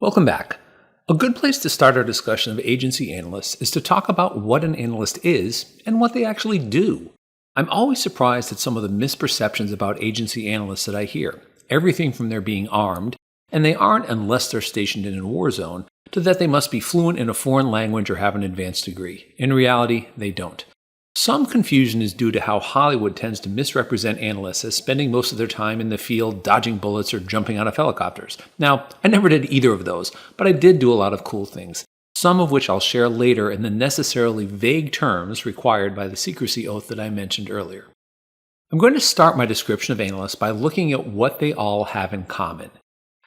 Welcome back. A good place to start our discussion of agency analysts is to talk about what an analyst is and what they actually do. I'm always surprised at some of the misperceptions about agency analysts that I hear. Everything from their being armed, and they aren't unless they're stationed in a war zone, to that they must be fluent in a foreign language or have an advanced degree. In reality, they don't. Some confusion is due to how Hollywood tends to misrepresent analysts as spending most of their time in the field dodging bullets or jumping out of helicopters. Now, I never did either of those, but I did do a lot of cool things, some of which I'll share later in the necessarily vague terms required by the secrecy oath that I mentioned earlier. I'm going to start my description of analysts by looking at what they all have in common.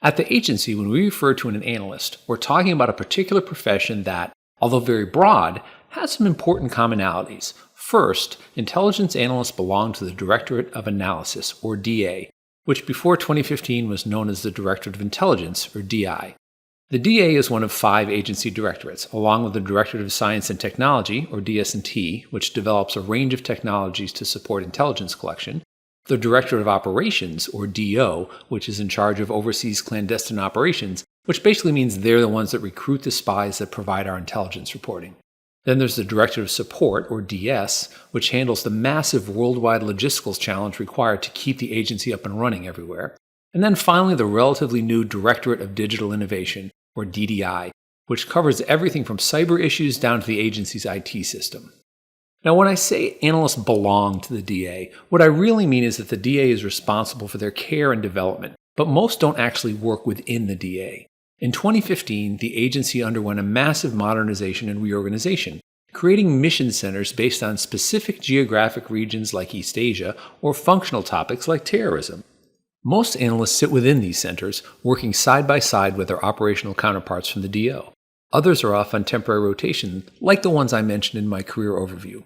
At the agency, when we refer to an analyst, we're talking about a particular profession that, although very broad, has some important commonalities. First, intelligence analysts belong to the Directorate of Analysis, or DA, which before 2015 was known as the Directorate of Intelligence, or DI. The DA is one of 5 agency directorates, along with the Directorate of Science and Technology, or DS&T, which develops a range of technologies to support intelligence collection, the Directorate of Operations, or DO, which is in charge of overseas clandestine operations, which basically means they're the ones that recruit the spies that provide our intelligence reporting. Then there's the Directorate of Support, or DS, which handles the massive worldwide logistical challenge required to keep the agency up and running everywhere. And then finally the relatively new Directorate of Digital Innovation, or DDI, which covers everything from cyber issues down to the agency's IT system. Now, when I say analysts belong to the DA, what I really mean is that the DA is responsible for their care and development, but most don't actually work within the DA. In 2015, the agency underwent a massive modernization and reorganization, creating mission centers based on specific geographic regions like East Asia or functional topics like terrorism. Most analysts sit within these centers, working side by side with their operational counterparts from the DO. Others are off on temporary rotation, like the ones I mentioned in my career overview.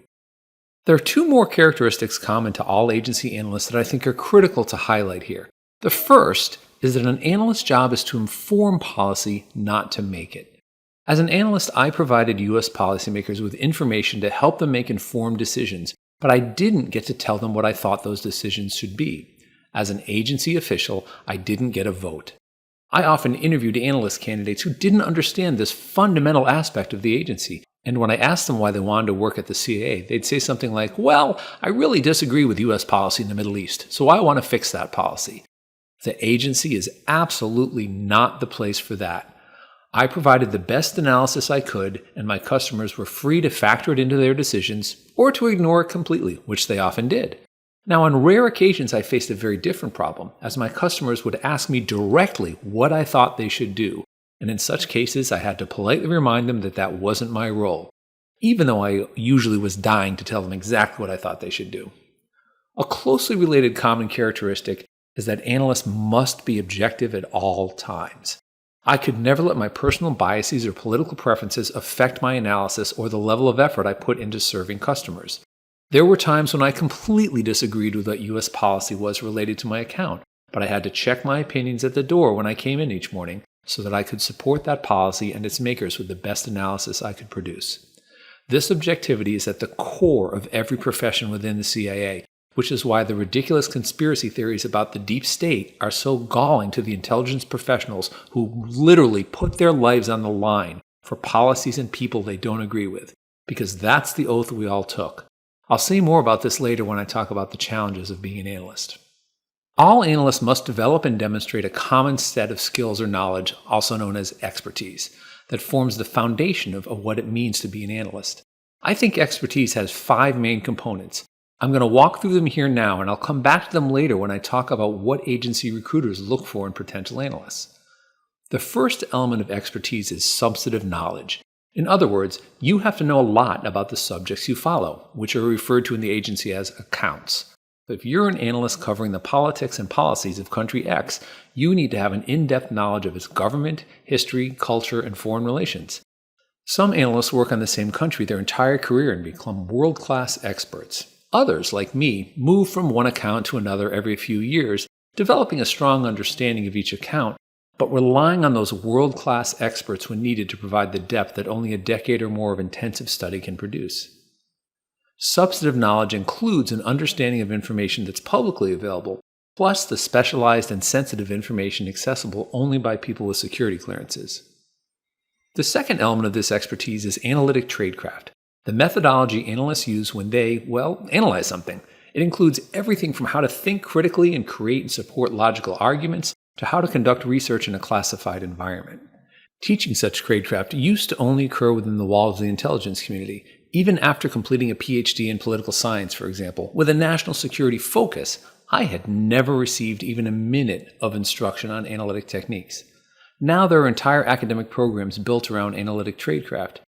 There are 2 more characteristics common to all agency analysts that I think are critical to highlight here. The first is that an analyst's job is to inform policy, not to make it. As an analyst, I provided U.S. policymakers with information to help them make informed decisions, but I didn't get to tell them what I thought those decisions should be. As an agency official, I didn't get a vote. I often interviewed analyst candidates who didn't understand this fundamental aspect of the agency, and when I asked them why they wanted to work at the CIA, they'd say something like, "Well, I really disagree with U.S. policy in the Middle East, so I want to fix that policy." The agency is absolutely not the place for that. I provided the best analysis I could, and my customers were free to factor it into their decisions or to ignore it completely, which they often did. Now, on rare occasions, I faced a very different problem, as my customers would ask me directly what I thought they should do, and in such cases, I had to politely remind them that that wasn't my role, even though I usually was dying to tell them exactly what I thought they should do. A closely related common characteristic is that analysts must be objective at all times. I could never let my personal biases or political preferences affect my analysis or the level of effort I put into serving customers. There were times when I completely disagreed with what U.S. policy was related to my account, but I had to check my opinions at the door when I came in each morning so that I could support that policy and its makers with the best analysis I could produce. This objectivity is at the core of every profession within the CIA, which is why the ridiculous conspiracy theories about the deep state are so galling to the intelligence professionals who literally put their lives on the line for policies and people they don't agree with, because that's the oath we all took. I'll say more about this later when I talk about the challenges of being an analyst. All analysts must develop and demonstrate a common set of skills or knowledge, also known as expertise, that forms the foundation of what it means to be an analyst. I think expertise has 5 main components. I'm going to walk through them here now, and I'll come back to them later when I talk about what agency recruiters look for in potential analysts. The first element of expertise is substantive knowledge. In other words, you have to know a lot about the subjects you follow, which are referred to in the agency as accounts. If you're an analyst covering the politics and policies of country X, you need to have an in-depth knowledge of its government, history, culture, and foreign relations. Some analysts work on the same country their entire career and become world-class experts. Others, like me, move from one account to another every few years, developing a strong understanding of each account, but relying on those world-class experts when needed to provide the depth that only a decade or more of intensive study can produce. Substantive knowledge includes an understanding of information that's publicly available, plus the specialized and sensitive information accessible only by people with security clearances. The second element of this expertise is analytic tradecraft, the methodology analysts use when they, analyze something. It includes everything from how to think critically and create and support logical arguments to how to conduct research in a classified environment. Teaching such tradecraft used to only occur within the walls of the intelligence community, even after completing a PhD in political science, for example. With a national security focus, I had never received even a minute of instruction on analytic techniques. Now there are entire academic programs built around analytic tradecraft.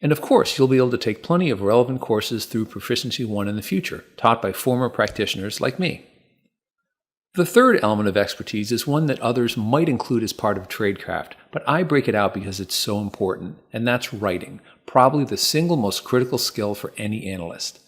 And of course, you'll be able to take plenty of relevant courses through Proficiency 1 in the future, taught by former practitioners like me. The third element of expertise is one that others might include as part of tradecraft, but I break it out because it's so important, and that's writing, probably the single most critical skill for any analyst.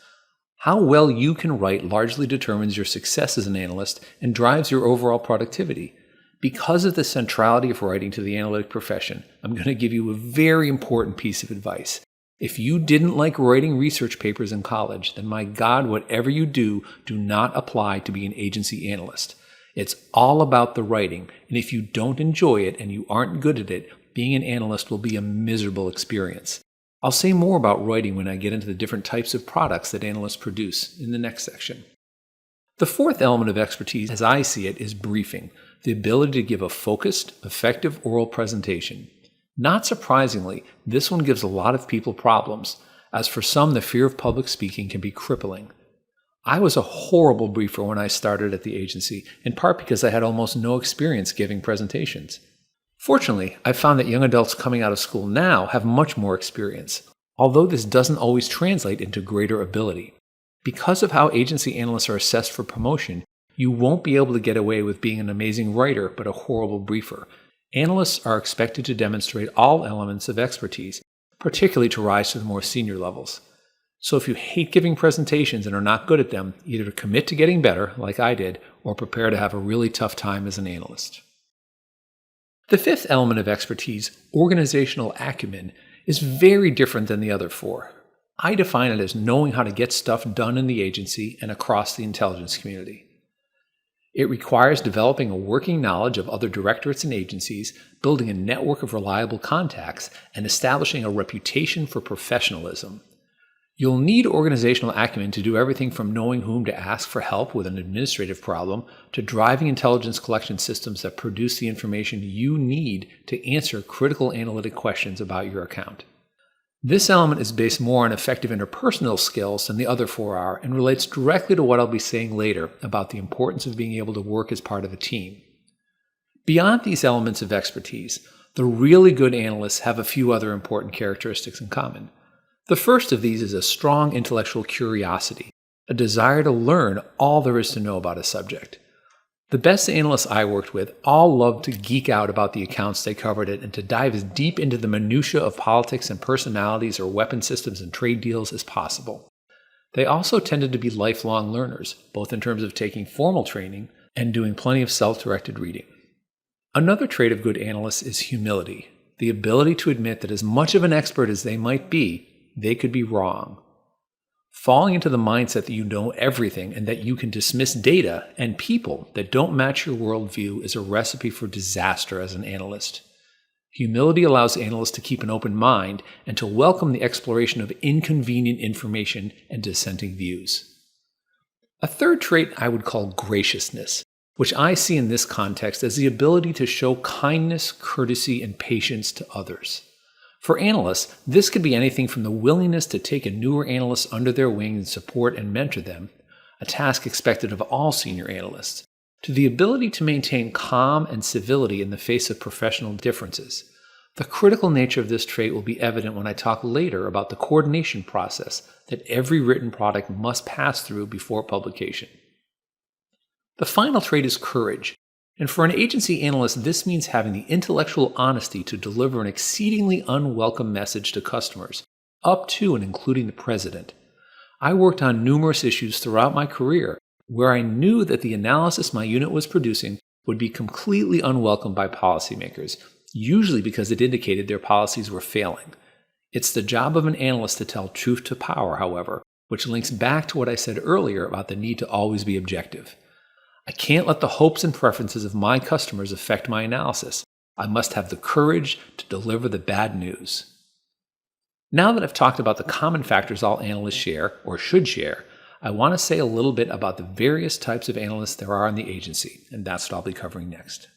How well you can write largely determines your success as an analyst and drives your overall productivity. Because of the centrality of writing to the analytic profession, I'm going to give you a very important piece of advice. If you didn't like writing research papers in college, then my God, whatever you do not apply to be an agency analyst. It's all about the writing, and if you don't enjoy it and you aren't good at it, being an analyst will be a miserable experience. I'll say more about writing when I get into the different types of products that analysts produce in the next section. The fourth element of expertise, as I see it, is briefing, the ability to give a focused, effective oral presentation. Not surprisingly, this one gives a lot of people problems, as for some the fear of public speaking can be crippling. I was a horrible briefer when I started at the agency, in part because I had almost no experience giving presentations. Fortunately, I've found that young adults coming out of school now have much more experience, although this doesn't always translate into greater ability. Because of how agency analysts are assessed for promotion, you won't be able to get away with being an amazing writer but a horrible briefer. Analysts are expected to demonstrate all elements of expertise, particularly to rise to the more senior levels. So if you hate giving presentations and are not good at them, either commit to getting better, like I did, or prepare to have a really tough time as an analyst. The fifth element of expertise, organizational acumen, is very different than the other four. I define it as knowing how to get stuff done in the agency and across the intelligence community. It requires developing a working knowledge of other directorates and agencies, building a network of reliable contacts, and establishing a reputation for professionalism. You'll need organizational acumen to do everything from knowing whom to ask for help with an administrative problem to driving intelligence collection systems that produce the information you need to answer critical analytic questions about your account. This element is based more on effective interpersonal skills than the other four are and relates directly to what I'll be saying later about the importance of being able to work as part of a team. Beyond these elements of expertise, the really good analysts have a few other important characteristics in common. The first of these is a strong intellectual curiosity, a desire to learn all there is to know about a subject. The best analysts I worked with all loved to geek out about the accounts they covered and to dive as deep into the minutiae of politics and personalities or weapon systems and trade deals as possible. They also tended to be lifelong learners, both in terms of taking formal training and doing plenty of self-directed reading. Another trait of good analysts is humility, the ability to admit that as much of an expert as they might be, they could be wrong. Falling into the mindset that you know everything and that you can dismiss data and people that don't match your worldview is a recipe for disaster as an analyst. Humility allows analysts to keep an open mind and to welcome the exploration of inconvenient information and dissenting views. A third trait I would call graciousness, which I see in this context as the ability to show kindness, courtesy, and patience to others. For analysts, this could be anything from the willingness to take a newer analyst under their wing and support and mentor them, a task expected of all senior analysts, to the ability to maintain calm and civility in the face of professional differences. The critical nature of this trait will be evident when I talk later about the coordination process that every written product must pass through before publication. The final trait is courage. And for an agency analyst, this means having the intellectual honesty to deliver an exceedingly unwelcome message to customers, up to and including the president. I worked on numerous issues throughout my career where I knew that the analysis my unit was producing would be completely unwelcome by policymakers, usually because it indicated their policies were failing. It's the job of an analyst to tell truth to power, however, which links back to what I said earlier about the need to always be objective. I can't let the hopes and preferences of my customers affect my analysis. I must have the courage to deliver the bad news. Now that I've talked about the common factors all analysts share, or should share, I want to say a little bit about the various types of analysts there are in the agency, and that's what I'll be covering next.